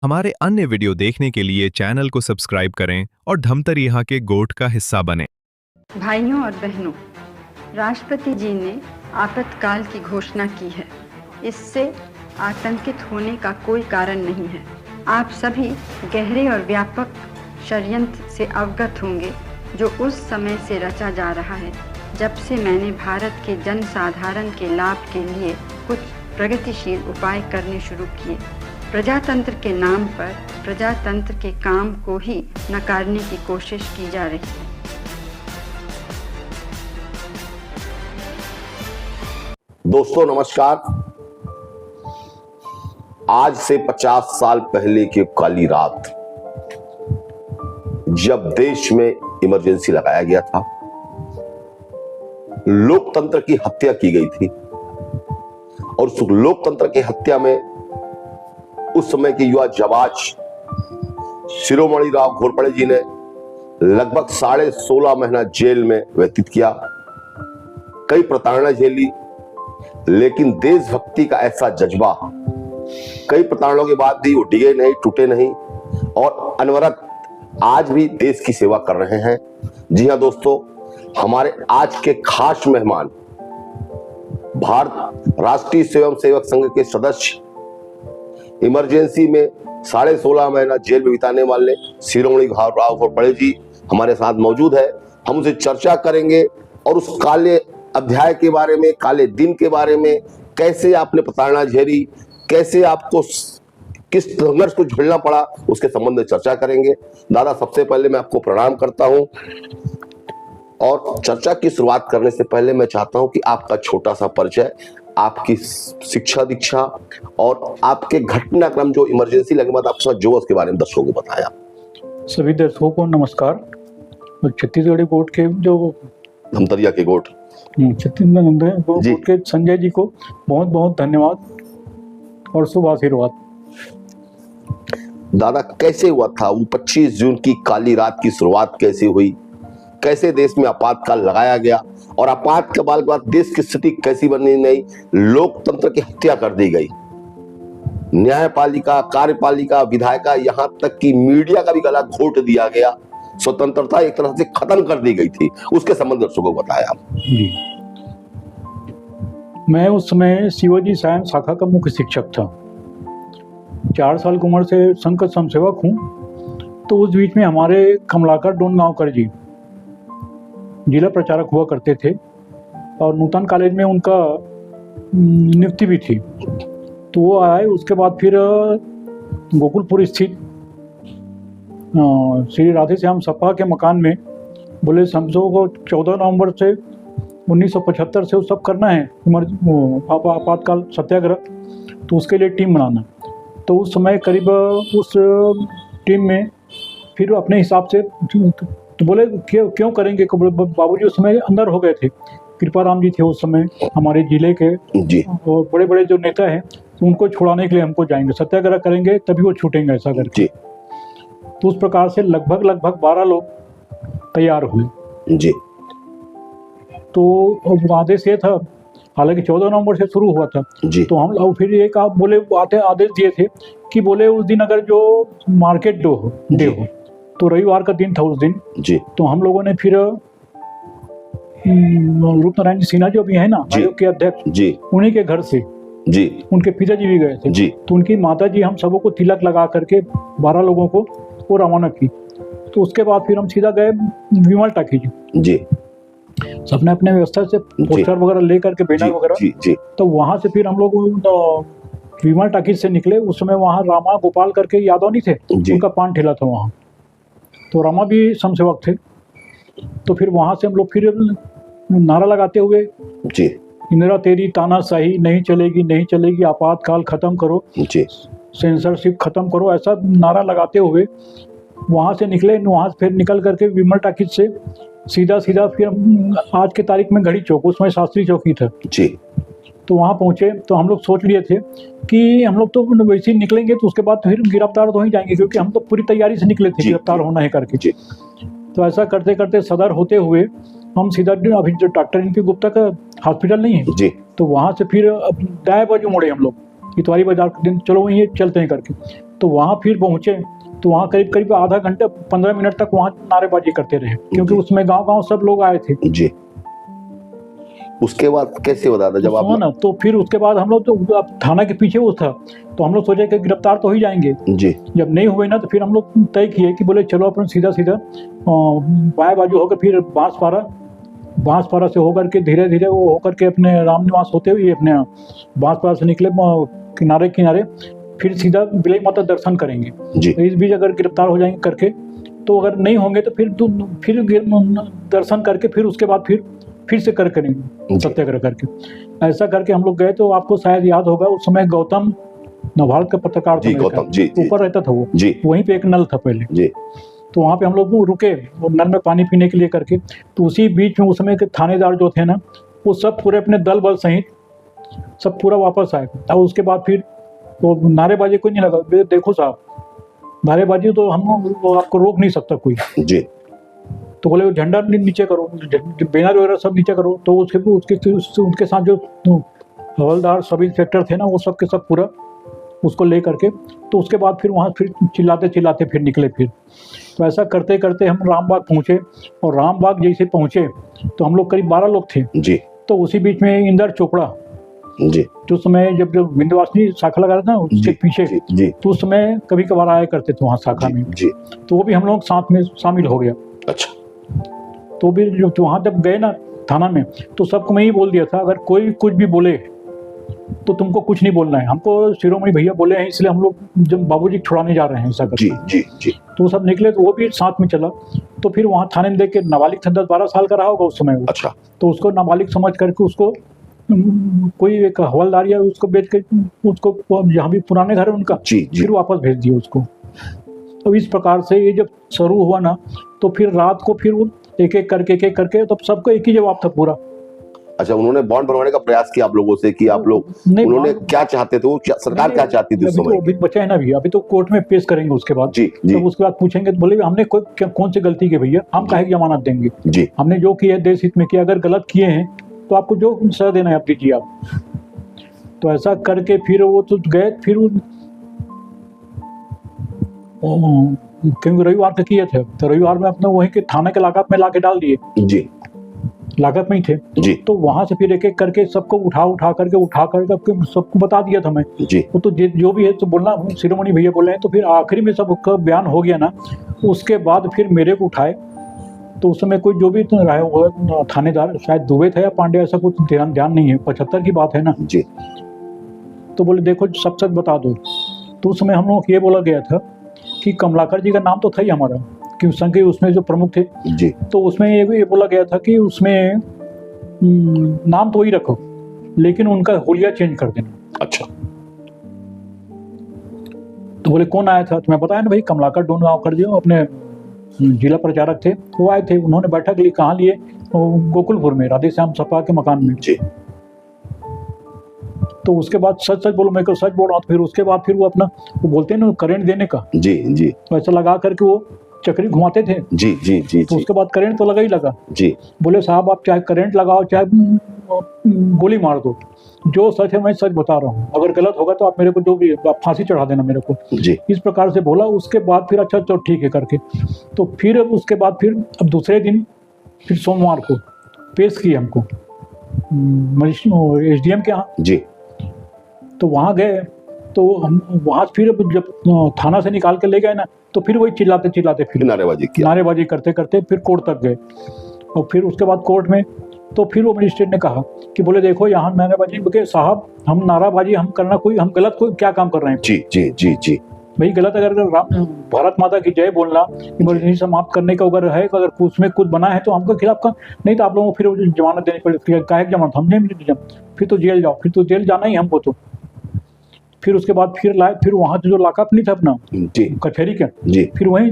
हमारे अन्य वीडियो देखने के लिए चैनल को सब्सक्राइब करें और धमतर यहाँ के गोठ का हिस्सा बनें। भाइयों और बहनों, राष्ट्रपति जी ने आपातकाल की घोषणा की है। इससे आतंकित होने का कोई कारण नहीं है। आप सभी गहरे और व्यापक षड्यंत्र से अवगत होंगे जो उस समय से रचा जा रहा है जब से मैंने भारत के जन साधारण के लाभ के लिए कुछ प्रगतिशील उपाय करने शुरू किए। प्रजातंत्र के नाम पर प्रजातंत्र के काम को ही नकारने की कोशिश की जा रही है। दोस्तों नमस्कार। आज से 50 साल पहले की काली रात जब देश में इमरजेंसी लगाया गया था, लोकतंत्र की हत्या की गई थी और उस लोकतंत्र की हत्या में उस समय के युवा जाबाज शिरोमणि राव घोरपड़े जी ने लगभग 16.5 महीना जेल में व्यतीत किया। कई प्रताड़ना झेली, लेकिन देशभक्ति का ऐसा जज्बा, कई प्रताड़नों के बाद भी वो डिगे नहीं, टूटे नहीं और अनवरत आज भी देश की सेवा कर रहे हैं। जी हाँ दोस्तों, हमारे आज के खास मेहमान भारत राष्ट्रीय स्वयंसेवक संघ के सदस्य, इमरजेंसी में 16.5 महीना जेल में बिताने वाले शिरोमणि राव घोरपड़े जी हमारे साथ मौजूद है। हम उनसे चर्चा करेंगे और उस काले अध्याय के बारे में, काले दिन के बारे में, कैसे आपने प्रताड़ना झेली, कैसे आपको किस संघर्ष को झेलना पड़ा, उसके संबंध में चर्चा करेंगे। दादा, सबसे पहले मैं आपको प्रणाम करता हूं और चर्चा की शुरुआत करने से पहले मैं चाहता हूं कि आपका छोटा सा परिचय, आपकी शिक्षा दीक्षा और आपके घटनाक्रम जो इमरजेंसी लगने के बाद आपके साथ जो उसके बारे में दर्शकों को बताया। सभी दर्शकों को नमस्कार। छत्तीसगढ़ी गोठ के जो धमतरिया के गोठ छत्तीसगढ़ गोठ के संजय जी को बहुत बहुत धन्यवाद और शुभ आशीर्वाद। दादा, कैसे हुआ था वो 25 जून की काली रात की शुरुआत कैसे हुई, कैसे देश में आपातकाल लगाया गया और आपातकाल के बाद देश की स्थिति कैसी बनी नहीं, लोकतंत्र की हत्या कर दी गई, न्यायपालिका, कार्यपालिका, विधायिका, यहाँ तक कि मीडिया का भी गला घोट दिया गया, स्वतंत्रता एक तरह से खत्म कर दी गई थी, उसके संबंध में दर्शकों को बताया। जी, मैं उस समय शिवाजी सायन शाखा का मुख्य शिक्षक था। 4 साल की उम्र से संघ का स्वयंसेवक हूँ। तो उस बीच में हमारे कमलाकर डोनगांवकर जी जिला प्रचारक हुआ करते थे और नूतन कॉलेज में उनका नियुक्ति भी थी। तो वो आए, उसके बाद फिर गोकुलपुर स्थित श्री राधेश्याम सपा के मकान में बोले समझो को 14 नवंबर से 1975 से वो सब करना है, आपातकाल सत्याग्रह, तो उसके लिए टीम बनाना। तो उस समय करीब उस टीम में फिर अपने हिसाब से तो बोले क्यों करेंगे, बाबूजी उस समय अंदर हो गए थे। कृपाराम जी थे उस समय हमारे जिले के जी, और बड़े बड़े जो नेता हैं, तो उनको छुड़ाने के लिए हमको जाएंगे, सत्याग्रह करेंगे तभी वो छूटेंगे, ऐसा करके। तो उस प्रकार से लगभग 12 लोग तैयार हुए जी। तो आदेश ये था, हालांकि 14 नवंबर से शुरू हुआ था जी। तो हम लोग फिर एक आप बोले आदेश दिए थे कि बोले उस दिन अगर जो मार्केट डे हो, तो रविवार का दिन था उस दिन जी। तो हम लोगों ने फिर रूपनारायण जी सिन्हा जो भी है ना, आयोग के अध्यक्ष जी, उन्हीं के घर से जी, उनके पिताजी भी गए थे जी। तो उनकी माता जी हम सबों को तिलक लगा करके 12 लोगों को वो रवाना की। तो उसके बाद फिर हम सीधा गए विमल टाकीज जी। सबने अपने व्यवस्था से पोस्टर वगैरह ले करके, बैनर वगैरह। तो वहां से फिर हम लोग विमल टाकीज से निकले। उस समय वहाँ रामा गोपाल करके यादव नहीं थे, उनका पान ठेला था वहाँ, तो रामा भी समसेवक थे। तो फिर वहाँ से हम लोग फिर नारा लगाते हुए जी, इंदिरा तेरी तानाशाही नहीं चलेगी, नहीं चलेगी, आपातकाल खत्म करो जी, सेंसरशिप खत्म करो, ऐसा नारा लगाते हुए वहाँ से निकले। वहाँ से फिर निकल करके विमल टाकीज से सीधा फिर आज के तारीख में घड़ी चौक, उसमें शास्त्री चौकी था जी। तो वहाँ पहुँचे तो हम लोग सोच लिए थे कि हम लोग तो वैसे ही निकलेंगे, तो उसके बाद फिर गिरफ्तार तो ही जाएंगे, क्योंकि हम तो पूरी तैयारी से निकले थे गिरफ्तार होना है करके जी। तो ऐसा करते करते सदर होते हुए हम सीधा अभी जो डॉक्टर एन पी गुप्ता का हॉस्पिटल नहीं है जी, तो वहाँ से फिर दाएं बाजू मुड़े हम लोग, इतवारी बाजार के दिन, चलो वहीं चलते हैं करके। तो वहाँ फिर पहुँचे तो वहाँ करीब करीब आधा घंटा 15 मिनट तक वहाँ नारेबाजी करते रहे, क्योंकि उसमें गांव सब लोग आए थे जी। उसके बाद कैसे बता था जब आप ना, तो फिर उसके बाद हम लोग तो अब थाना के पीछे वो था, तो हम लोग सोचे कि गिरफ्तार तो ही जाएंगे जी। जब नहीं हुए ना, तो फिर हम लोग तय किए कि बोले चलो अपन सीधा बाएं बाजू होकर फिर बांसपारा से होकर के धीरे धीरे वो होकर के अपने राम निवास होते हुए अपने बांसपारा से निकले किनारे किनारे, फिर सीधा बिलई माता दर्शन करेंगे जी। तो इस बीच अगर गिरफ्तार हो जाएंगे करके, तो अगर नहीं होंगे तो फिर दर्शन करके फिर उसके बाद फिर से करेंगे सत्याग्रह करके। ऐसा करके हम लोग गए। तो आपको शायद याद होगा उस समय गौतम नवभारत का पत्रकार जी, गौतम जी, ऊपर रहता था वो जी। वहीं पे एक नल था पहले जी। तो वहाँ पे हम लोग रुके वो नल में पानी पीने के लिए करके। तो उसी बीच में उस समय के थानेदार जो थे ना, वो सब पूरे अपने दल बल सहित सब पूरा वापस आए। और उसके बाद फिर वो नारेबाजी कोई नहीं लगा। देखो साहब, नारेबाजी तो हम आपको रोक नहीं सकता कोई जी। तो बोले झंडा नीचे करो, बैनर वगैरह सब नीचे करो। तो उनके साथ जो हवलदार सब इंस्पेक्टर थे ना, वो सब के सब पूरा उसको ले करके, तो उसके बाद फिर वहाँ फिर चिल्लाते चिल्लाते फिर निकले। फिर तो ऐसा करते करते हम रामबाग पहुँचे, और रामबाग जैसे पहुँचे तो हम लोग करीब 12 लोग थे जी। तो उसी बीच में इंदर चोपड़ा जी, तो उस समय जब विंध्यवासिनी शाखा लगा था ना उसके पीछे जी। तो उस समय कभी कभार आया करते थे वहाँ शाखा में जी। तो वो भी हम लोग साथ में शामिल हो गया। अच्छा। तो भी जब वहाँ जब गए ना थाना में, तो सबको मैं ही बोल दिया था, अगर कोई कुछ भी बोले तो तुमको कुछ नहीं बोलना है। हमको शिरोमणि भैया बोले हैं, इसलिए हम लोग जब बाबूजी छुड़ाने जा रहे हैं ऐसा करके। जी जी जी। तो सब निकले तो वो भी साथ में चला। तो फिर वहाँ थाने में देख के नाबालिग था, 10-12 साल का रहा होगा उस समय वो। अच्छा। तो उसको नाबालिग समझ करके उसको कोई एक हवलदार या उसको बेच के उसको जहाँ भी पुराने घर है उनका जी, जी। फिर वापस भेज दिया उसको। तो इस प्रकार से ये जब शुरू हुआ ना, तो फिर रात को फिर वो एक एक करके तब सबको एक ही जवाब था पूरा। अच्छा, उन्होंने बॉन्ड बनवाने का प्रयास किया आप लोगों से कि आप लोग उन्होंने क्या चाहते थे, वो सरकार क्या चाहती थी उस समय? अभी बचा है ना भैया, अभी तो कोर्ट में पेश करेंगे उसके बाद जी, जी। तब उसके बाद पूछेंगे तो बोले हमने कौन सी गलती की भैया, हम काहे की जमानत देंगे जी। हमने जो किया है देश हित में किया, अगर गलत किए हैं तो आपको जो सजा देना है आप दीजिए आप। तो ऐसा करके फिर वो तो गए। फिर क्योंकि रविवार तक किए थे तो रविवार में अपने वहीं के थाने के लाकअप में लाके डाल दिए जी। लाकअप में ही थे जी। तो वहां से फिर एक एक करके सबको उठा करके सबको बता दिया था मैं जी। वो तो जो भी है तो बोलना शिरोमणि भैया बोले हैं। तो फिर आखिरी में सबका बयान हो गया ना, उसके बाद फिर मेरे को उठाए। तो उस समय कोई जो भी रहा हुआ थानेदार, शायद दुबे था या पांडे, ऐसा कुछ ध्यान नहीं है, 75 की बात है ना जी। तो बोले देखो सब सच बता दो। तो उस समय हम लोग ये बोला गया था कि कमलाकर जी का नाम तो था ही हमारा, कि उस संघ उसमें जो प्रमुख थे जी। तो उसमें ये बोला गया था कि उसमें नाम तो वही रखो लेकिन उनका हुलिया चेंज कर देना। अच्छा। तो बोले कौन आया था? तो मैं बताया ना भाई, कमलाकर डोनगांवकर जी अपने जिला प्रचारक थे, वो आए थे। उन्होंने बैठक ली, कहाँ लिए? गोकुलपुर में, राधेश्याम सपा के मकान में जी। तो उसके बाद सच बोलो, मैं सच बोल रहा हूँ। फिर उसके बाद फिर वो अपना वो बोलते हैं ना करंट देने का, जी जी, तो ऐसा लगा करके वो चक्री घुमाते थे। जी जी जी। तो उसके बाद करंट तो लगा ही लगा जी। बोले साहब आप चाहे करंट लगाओ चाहे गोली मार दो, जो सच है मैं सच बता रहा हूँ, अगर गलत होगा तो आप मेरे को जो भी आप फांसी चढ़ा देना मेरे को जी। इस प्रकार से बोला। उसके बाद फिर अच्छा तो ठीक है करके, तो फिर उसके बाद फिर अब दूसरे दिन फिर सोमवार को पेश किए हमको SDM के यहाँ जी। तो वहाँ गए। तो हम वहाँ फिर जब थाना से निकाल के ले गए ना, तो फिर वही चिल्लाते फिर नारेबाजी करते फिर कोर्ट तक गए। और फिर उसके बाद कोर्ट में तो फिर वो मजिस्ट्रेट ने कहा कि बोले देखो यहाँ नारेबाजी के साहब, हम नाराबाजी हम करना कोई हम गलत कोई क्या काम कर रहे हैं? जी जी जी जी। भाई गलत अगर भारत माता की जय बोलना, इमरजेंसी समाप्त करने का अगर है, अगर उसमें कुछ बना है तो हमको खिलाफ का नहीं तो आप लोगों को फिर जमानत देनी पड़ेगी। काहे की जमानत? हम नहीं मिली, फिर तो जेल जाओ, फिर तो जेल जाना ही हमको। तो फिर उसके बाद फिर लाए, फिर वहाँ जो लाकअप नहीं था अपना जी कचहरी का जी, फिर वहीं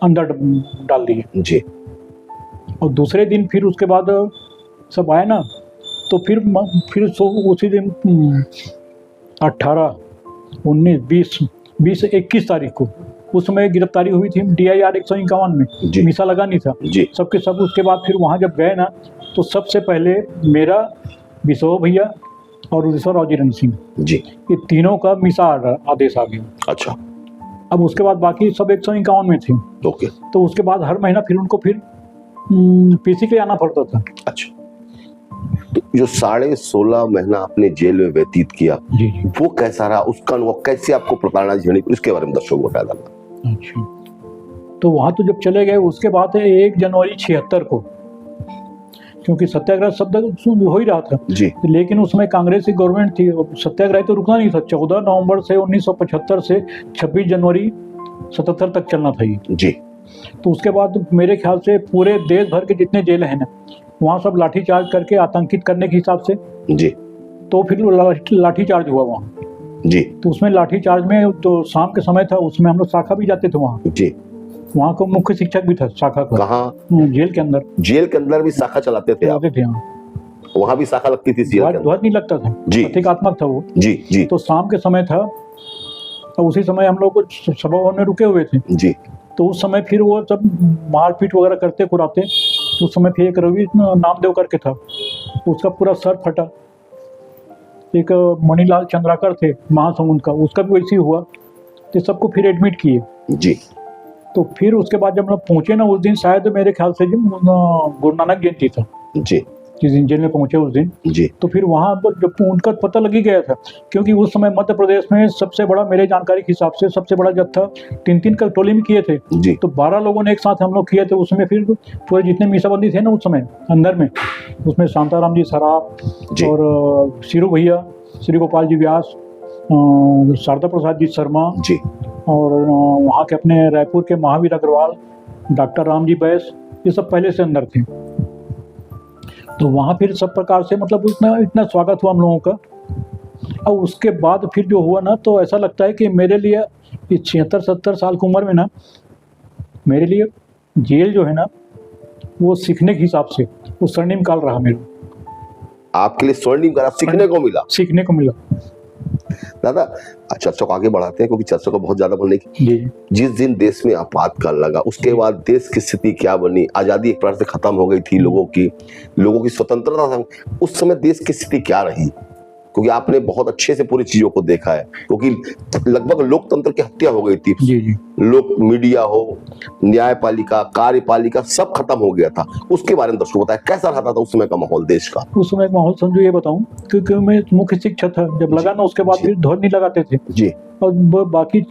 अंदर डाल दिए जी। और दूसरे दिन फिर उसके बाद सब आए ना, तो फिर उसी दिन 18, 19, 20, 21 तारीख को उस समय गिरफ्तारी हुई थी DIR 151 में। मीसा लगा नहीं था सबके सब। उसके बाद फिर वहाँ जब गए ना, तो सबसे पहले मेरा, विशो भैया और ऋषव राव जी सिंह जी, ये तीनों का मीसा आदेश आ गया। अच्छा। अब उसके बाद बाकी सब 151 में थे। ओके। तो उसके बाद हर महीना फिर उनको फिर पीसी के आना पड़ता था। अच्छा, तो जो 16.5 महीना आपने जेल में व्यतीत किया, जी जी, वो कैसा रहा? उसका अनुभव कैसे आपको प्रताड़ना झेलनी, उसके बारे में दर्शकों को बता देना। अच्छा, तो वहाँ तो जब चले गए उसके बाद 1 जनवरी 76 को, क्योंकि सत्याग्रह शब्द हो ही रहा था जी, लेकिन उसमें कांग्रेस की गवर्नमेंट थी, सत्याग्रह तो रुकना नहीं था। 14 नवंबर से 1975 से 26 जनवरी 77 तक चलना था ये जी। तो उसके बाद मेरे ख्याल से पूरे देश भर के जितने जेल हैं ना, वहाँ सब लाठीचार्ज करके आतंकित करने के हिसाब से जी, तो फिर लाठीचार्ज हुआ वहाँ जी। तो उसमें लाठीचार्ज में तो शाम के समय था, उसमें हम लोग शाखा भी जाते थे वहाँ जी। वहाँ का मुख्य शिक्षक भी था शाखा का। कहाँ? जेल के अंदर। जेल के अंदर भी शाखा चलाते थे आप? थे, वहाँ भी शाखा लगती थी जेल के अंदर? ध्वज नहीं लगता था जी, प्रतीकात्मक था वो। जी जी। तो शाम के समय था, तो उसी समय हम लोग सभा भवन में रुके हुए थे जी। तो उस समय फिर वो सब मारपीट वगैरह करते कुराते, तो उस समय फिर एक रवि नामदेव करके था, उसका पूरा सर फटा। एक मणिलाल चंद्राकर थे महासमुंद का, उसका भी वैसे ही हुआ। तो सबको फिर एडमिट किए जी। तो फिर उसके बाद जब हम लोग पहुंचे ना, उस दिन शायद मेरे ख्याल से गुरु नानक जयंती था जी, जिस दिन जेल में पहुंचे उस दिन जी। तो फिर वहाँ पर जब उनका पता लग ही गया था, क्योंकि उस समय मध्य प्रदेश में सबसे बड़ा, मेरे जानकारी के हिसाब से सबसे बड़ा जत्था 3-3 का टोली में किए थे जी। तो 12 लोगों ने एक साथ हम लोग किए थे। उसमें फिर पूरे जितने मीसाबंदी थे ना उस समय अंदर में, उसमें शांताराम जी सराफ और सीरू भैया, श्री गोपाल जी व्यास, शारदा प्रसाद जी शर्मा जी, और वहाँ के अपने रायपुर के महावीर अग्रवाल, डॉक्टर राम जी बैस, ये सब पहले से अंदर थे। तो वहाँ फिर सब प्रकार से मतलब इतना स्वागत हुआ हम लोगों का। और उसके बाद फिर जो हुआ ना, तो ऐसा लगता है कि मेरे लिए इस 76-70 साल की उम्र में ना, मेरे लिए जेल जो है ना वो सीखने के हिसाब से वो स्वर्णिम काल रहा मेरा। आपके लिए स्वर्णिम काल सीखने को मिला? दादा, चर्चा को आगे बढ़ाते हैं क्योंकि चर्चा को बहुत ज्यादा बोलने की। जिस दिन देश में आपातकाल लगा उसके बाद देश की स्थिति क्या बनी? आजादी एक प्रकार से खत्म हो गई थी, लोगों की स्वतंत्रता, उस समय देश की स्थिति क्या रही? क्योंकि आपने बहुत अच्छे से पूरी चीजों को देखा है, क्योंकि लगभग लोकतंत्र की हत्या हो गई थी। जी जी। लोक मीडिया हो, न्यायपालिका, कार्यपालिका सब खत्म हो गया था। उसके बारे में दर्शकों बताया कैसा रहता था उस समय का माहौल देश का? उस समय का माहौल समझो ये बताऊं, क्योंकि मैं मुख्य शिक्षक था, जब लगा ना उसके बाद फिर ध्वज नहीं लगाते थे जी, और बाकी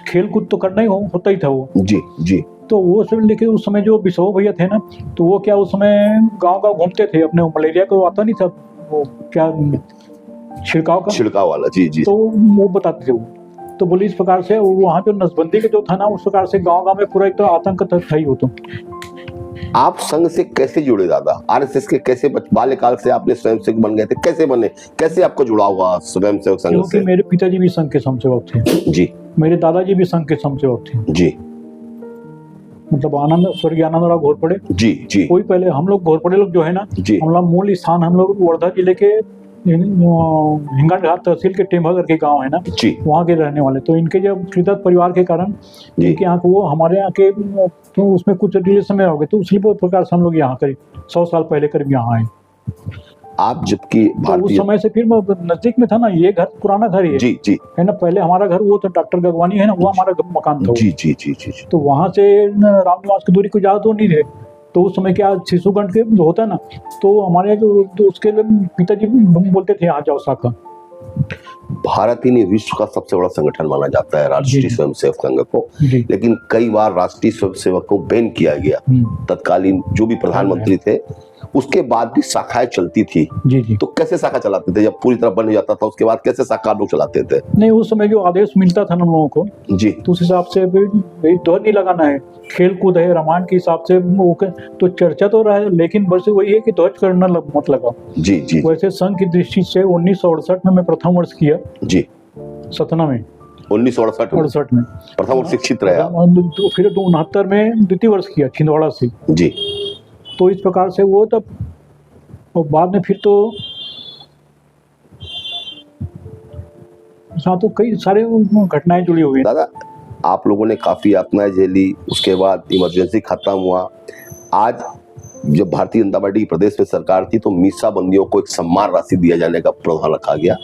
खेल कूद तो करना ही होता ही था वो। जी जी। तो वो सब, लेकिन उस समय जो बिसो भैया थे ना, तो वो क्या उस समय गाँव घूमते थे, अपने मलेरिया को आता नहीं था वो क्या छिड़काव वाला। जी जी। तो वो बताते थे वो, तो बोले इस प्रकार से वहाँ जो नसबंदी का जो था ना, उस प्रकार से गांव में पूरा एक तो आतंक था ही हो। तो आप संघ से कैसे जुड़े दादा? आरएसएस के कैसे बाल्यकाल से आपने स्वयंसेवक बन गए थे, कैसे बने, कैसे आपको जुड़ा हुआ स्वयंसेवक संघ से? मेरे पिताजी भी संघ के स्वयंसेवक थे जी, मेरे दादाजी भी संघ के स्वयंसेवक थे जी, मतलब स्वर्गीय आनंदराव घोरपड़े जी जी। कोई पहले हम लोग घोरपड़े लोग जो है ना, हम लोग मूल स्थान हम लोग वर्धा जिले के हिंगणघाट तहसील के टेम्भा के गांव है ना, वहाँ के रहने वाले। तो इनके जब कृतज्ञ परिवार के कारण इनके यहाँ वो हमारे यहाँ के तो उसमें कुछ रिलेशन में हो गए, तो उसी प्रकार से हम लोग यहाँ करीब 100 साल पहले करीब यहाँ आए। आप जबकि तो उस समय से फिर नजदीक में था ना, ये घर पुराना घर ही जी जी है ना। पहले हमारा घर वो तो डॉक्टर गगवानी है ना, वो हमारा मकान था जी जी जी जी। तो वहाँ से रामनिवास की दूरी को ज्यादा तो नहीं थे। तो उस समय क्या शिशुगंज के जो होता है ना, तो हमारे जो उसके पिताजी बोलते थे आ जाओ शाखा। भारत ही नहीं विश्व का सबसे बड़ा संगठन माना जाता है राष्ट्रीय स्वयंसेवक संघ को, लेकिन कई बार राष्ट्रीय स्वयंसेवक को बैन किया गया। तत्कालीन जो भी प्रधानमंत्री थे, उसके बाद भी शाखाएं चलती थी। जी जी। तो कैसे शाखा चलाते थे? जब पूरी तरह बन जाता था उसके बाद कैसे शाखा लोग चलाते थे? नहीं, उस समय जो आदेश मिलता था हम लोगों को जी, तो उस हिसाब से ध्वज नहीं लगाना है, खेल कूद है, रामायण के हिसाब से तो चर्चा तो रहा है, लेकिन बस वही है कि ध्वज करना मत लगाओ। जी जी। वैसे संघ की दृष्टि से 1968 में मैं प्रथम वर्ष किया जी, सतना में 1968 में प्रथम वर्ष शिक्षित रहा। तो फिर 69 में द्वितीय वर्ष किया छिंदवाड़ा से जी। तो इस प्रकार से वो तब, और बाद में फिर तो तो कई सारे घटनाएं जुड़ी हुई। दादा, आप लोगों ने काफी यातनाएं झेली, उसके बाद इमरजेंसी खत्म हुआ। आज जब भारतीय जनता पार्टी की प्रदेश में सरकार थी तो मीसा बंदियों को एक सम्मान राशि दिया जाने का प्रावधान रखा गया।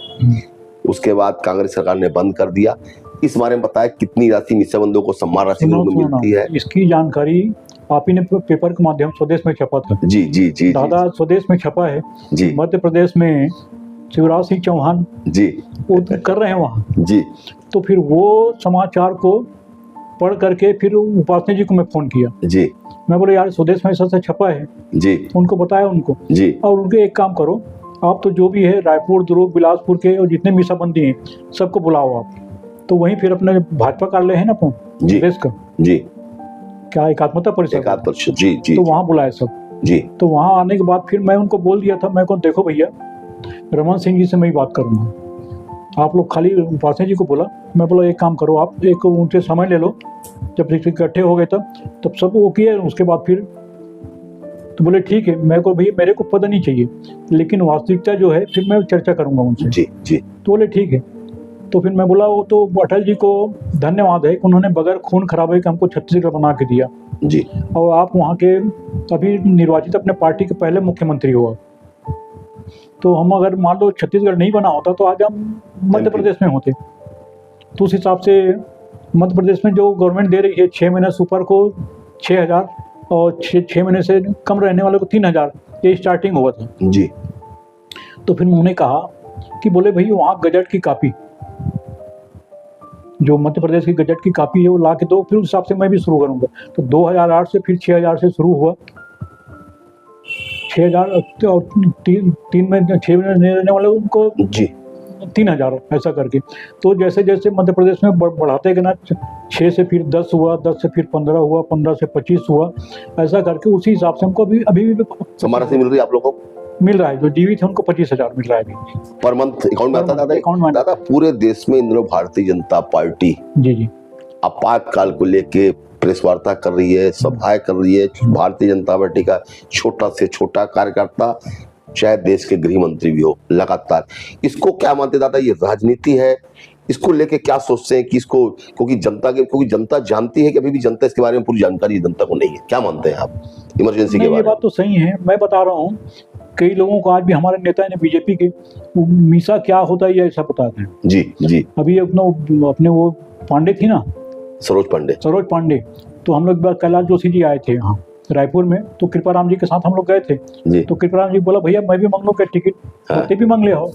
उसके बाद कांग्रेस सरकार ने बंद कर दिया। इस बारे में बताया कितनी राशि मिसाबंदियों को सम्मान राशि के रूप में मिलती है? इसकी जानकारी आप ही ने पेपर के माध्यम स्वदेश में छपा था। जी जी जी दादा, स्वदेश में छपा है जी। मध्य प्रदेश में शिवराज सिंह चौहान जी वो कर रहे हैं वहाँ जी। तो फिर वो समाचार को पढ़ करके फिर उपासनी जी को मैं फोन किया जी। मैं बोले यार स्वदेश में ऐसा छपा है जी। उनको बताया उनको जी। और उनके एक काम करो, आप तो जो भी है रायपुर, दुर्ग, बिलासपुर के और जितने मीसाबंदी हैं सबको बुलाओ आप। तो वहीं फिर अपने भाजपा कार्यालय है ना प्रदेश का जी, क्या एकात्मता परिषद जी जी, तो वहाँ बुलाए सब जी। तो वहाँ आने के बाद फिर मैं उनको बोल दिया था, मैं को देखो भैया रमन सिंह जी से मैं ही बात करूँगा, आप लोग खाली उपासनी जी को बोला। मैं बोला एक काम करो, आप एक उनसे समय ले लो, जब इकट्ठे हो गए तब सब वो किए। उसके बाद फिर तो बोले ठीक है, मेरे को भैया मेरे को पता नहीं चाहिए, लेकिन वास्तविकता जो है फिर मैं चर्चा करूँगा उनसे जी जी। तो बोले ठीक है। तो फिर मैं बोला वो तो अटल जी को धन्यवाद है कि उन्होंने बगैर खून खराबे के हमको छत्तीसगढ़ बना के दिया जी। और आप वहाँ के अभी निर्वाचित अपने पार्टी के पहले मुख्यमंत्री हुआ। तो हम अगर मान लो छत्तीसगढ़ नहीं बना होता तो आज हम मध्य प्रदेश में होते। तो उस हिसाब से मध्य प्रदेश में जो गवर्नमेंट दे रही है 6 महीने सुपर को 6,000 और 6 महीने से कम रहने वाले को 3,000, ये स्टार्टिंग हुआ था जी। तो फिर उन्होंने कहा कि बोले भाई वहाँ गजट की कापी, जो मध्य प्रदेश की गजट की कापी है वो ला के दो, फिर उस हिसाब से मैं भी शुरू करूँगा। तो 2008 से फिर 6,000 से शुरू हुआ, 6,000 और 6 महीने रहने वाले उनको जी 3,000 ऐसा करके। तो जैसे जैसे मध्य प्रदेश में बढ़ाते गए ना, 6 से फिर 10 हुआ, 10 से फिर 15 हुआ, 15 से 25 हुआ, ऐसा करके उसी हिसाब से हमको अभी भी सम्मान राशि मिल रही है आप लोगों को? मिल रहा है, जो जीवित है उनको 25,000 मिल रहा है अभी पर मंथ अकाउंट में आता दादा? अकाउंट में दादा पूरे देश में इन दिनों भारतीय जनता पार्टी जी जी आपातकाल को लेके प्रेस वार्ता कर रही है, सभाएं कर रही है। भारतीय जनता पार्टी का छोटा से छोटा कार्यकर्ता चाहे देश के गृह मंत्री भी हो लगातार, इसको क्या मानते दादा, ये राजनीति है? इसको लेके क्या सोचते हैं कि इसको, क्योंकि जनता जानती है कि अभी भी जनता इसके बारे में पूरी जानकारी जनता को नहीं है, क्या मानते हैं आप इमरजेंसी के बारे में? ये बात तो सही है, मैं बता रहा हूँ कई लोगों को आज भी हमारे नेता ने बीजेपी के मीसा क्या होता है ये ऐसा बताते हैं जी जी। अभी अपने वो पांडे थी ना, सरोज पांडे, तो हम लोग कैलाश जोशी जी आए थे यहाँ रायपुर में, तो कृपाराम जी के साथ हम लोग गए थे जी। तो कृपाराम जी बोला भैया मैं भी मांग लो क्या टिकट, ते भी मांग ले हो।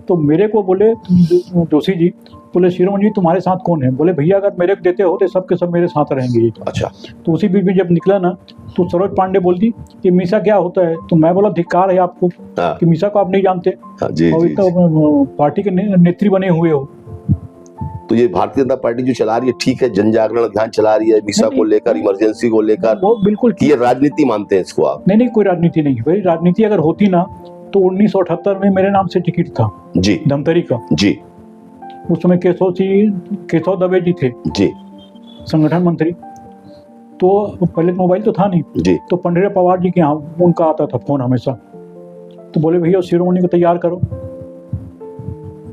तो मेरे को बोले जोशी जी, बोले शिरोमणि जी तुम्हारे साथ कौन है? बोले भैया अगर मेरे को देते हो तो सब के सब मेरे साथ रहेंगे। अच्छा। तो उसी बीच में जब निकला ना तो सरोज पांडे बोलती कि मीसा क्या होता है? तो मैं बोला धिक्कार है आपको कि मीसा को आप नहीं जानते और इतना पार्टी के नेत्री बने हुए हो। तो ये भारतीय जनता पार्टी जो चला रही है ठीक है, जन जागरण अभियान चला रही है मीसा को लेकर, इमरजेंसी को लेकर, वो बिल्कुल ये राजनीति मानते हैं इसको आप? नहीं, कोई राजनीति नहीं है भाई। राजनीति अगर होती ना तो 1978 में मेरे नाम से टिकट था जी धमतरी का जी। उस समय केशव दवे जी थे जी संगठन मंत्री। तो पहले मोबाइल तो था नहीं जी। तो पंडित पवार जी के यहाँ उनका आता था फोन हमेशा। तो बोले भैया शिरोमणि को तैयार करो।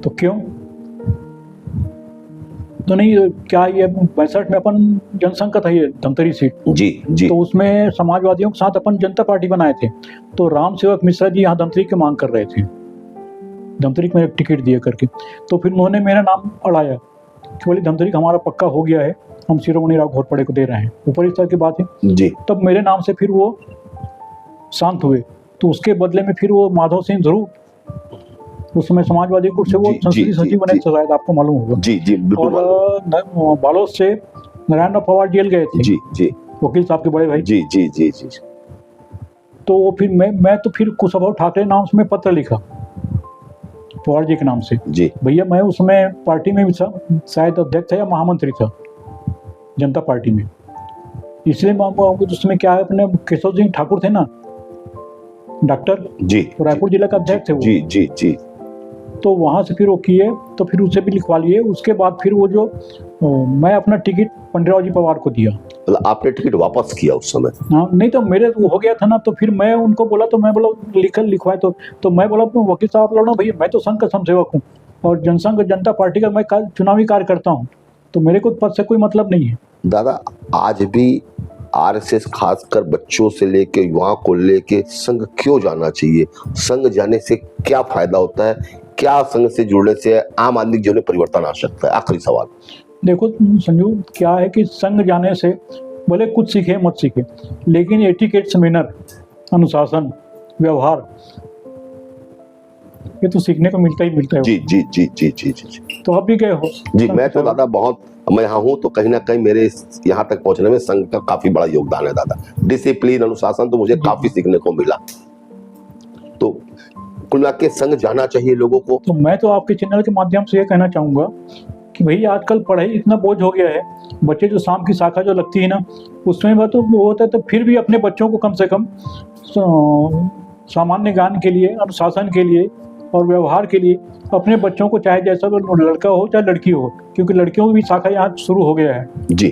तो क्यों? तो नहीं, क्या ये 65 में अपन जनसंघ का था ये धमतरी सीट जी जी। तो उसमें समाजवादियों के साथ अपन जनता पार्टी बनाए थे। तो राम सेवक मिश्रा जी यहाँ धमतरी की मांग कर रहे थे, धमतरी में टिकट दिए करके। तो फिर उन्होंने मेरा नाम अड़ाया कि बोले धमतरी का हमारा पक्का हो गया है, हम शिरोमणि राव घोरपड़े को दे रहे हैं, ऊपर इस तरह की बात है जी। तब मेरे नाम से फिर वो शांत हुए। तो उसके बदले में फिर वो माधव सिंह ध्रुव उस समय समाजवादी गुट से वो संसदीय सचिव बने थे, शायद आपको मालूम होगा जी जी। और बालोद से नारायण राव पवार जेल गए थे जी जी, वकील साहब के बड़े भाई जी जी जी जी। तो वो फिर मैं तो फिर कुशभाऊ ठाकरे नाम से मैं पत्र लिखा पवार जी के नाम से जी। भैया मैं उसमें पार्टी में भी था, शायद अध्यक्ष था या महामंत्री था जनता पार्टी में, इसलिए उसमें क्या है अपने केशव सिंह ठाकुर थे ना डॉक्टर जी, रायपुर जिला का अध्यक्ष थे वो जी जी जी। तो वहाँ से फिर वो किए, तो फिर उसे भी लिखवा लिए। उसके बाद फिर वो जो मैं अपना टिकट पंडितराव जी पवार को दिया। मतलब आपने टिकट वापस किया उस समय? हाँ, नहीं तो मेरे वो हो गया था ना। तो फिर मैं उनको बोला, तो मैं बोला लिखवाए। तो मैं बोला वकील साहब लड़ो भैया, मैं तो संघ का समसेवक हूँ और जनसंघ जनता पार्टी का मैं चुनावी कार्य करता हूँ, तो मेरे को पद से कोई मतलब नहीं है। दादा आज भी आरएसएस खासकर बच्चों से लेके युवाओं को लेके संघ क्यों जाना चाहिए? संघ जाने से क्या फायदा होता है? क्या संघ से जुड़ने से आम आदमी के जीवन में परिवर्तन आ सकता है? आखिरी सवाल। देखो संजू, क्या है कि संघ जाने से भले कुछ सीखे मत सीखे, लेकिन एटिकेट्स, मैनर, अनुशासन, व्यवहार, ये तो सीखने को मिलता ही मिलता है। जी जी जी जी जी जी। तो आप भी गए हो? जी, मैं तो दादा बहुत, मैं यहाँ हूँ तो कहीं ना कहीं मेरे यहाँ तक पहुँचने में संघ का काफी बड़ा योगदान है दादा। डिसिप्लिन, अनुशासन तो मुझे काफी सीखने को मिला। तो कुल मिला के संघ जाना चाहिए लोगों को। तो मैं तो आपके चैनल के माध्यम से ये कहना चाहूंगा कि भाई आजकल पढ़ाई इतना बोझ हो गया है, बच्चे जो शाम की शाखा जो लगती है ना, उसमें बात तो वो होता है, तो फिर भी अपने बच्चों को कम से कम सामान्य ज्ञान के लिए, अनुशासन के लिए और व्यवहार के लिए अपने बच्चों को, चाहे जैसा लड़का हो चाहे लड़की हो, क्योंकि लड़कियों की भी शाखा यहाँ शुरू हो गया है। जी,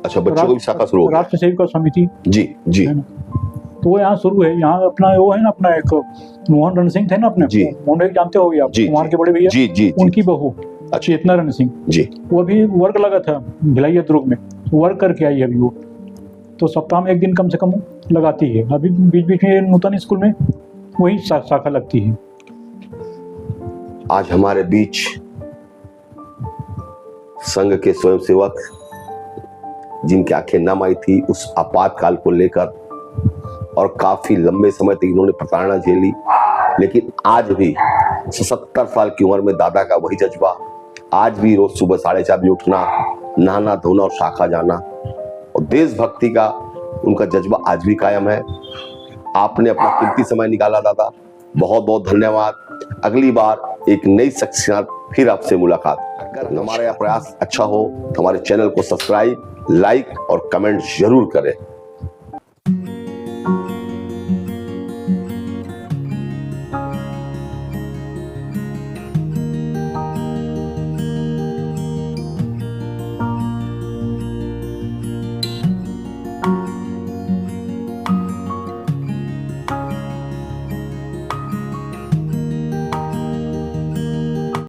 अच्छा, बच्चों की भी शाखा शुरू हो गई। राष्ट्र सेविका समिति, जी जी, तो वो यहाँ शुरू है। यहाँ अपना वो है ना, अपना एक मोहन रण सिंह थे ना अपने, मोहन जानते होगे आप, कुमार के बड़े भैया, जी जी, उनकी बहू चेतना रण सिंह जी, वो भी वर्क लगा था भिलाई दुर्ग में, वर्क करके आई अभी वो, तो सप्ताह में एक दिन कम से कम लगाती है। अभी बीच बीच में नूतन स्कूल में वही शाखा लगती है। आज हमारे बीच संघ के स्वयंसेवक, जिनकी आंखें नम आई थी उस आपातकाल को लेकर, और काफी लंबे समय तक इन्होंने प्रताड़ना झेली, लेकिन आज भी 77 साल की उम्र में दादा का वही जज्बा, आज भी रोज सुबह 4:30 बजे उठना, नहाना धोना और शाखा जाना, और देशभक्ति का उनका जज्बा आज भी कायम है। आपने अपना कीमती समय निकाला दादा, बहुत बहुत धन्यवाद। अगली बार एक नई शख्सियत फिर आपसे मुलाकात। अगर हमारा यह प्रयास अच्छा हो तो हमारे चैनल को सब्सक्राइब, लाइक और कमेंट जरूर करें।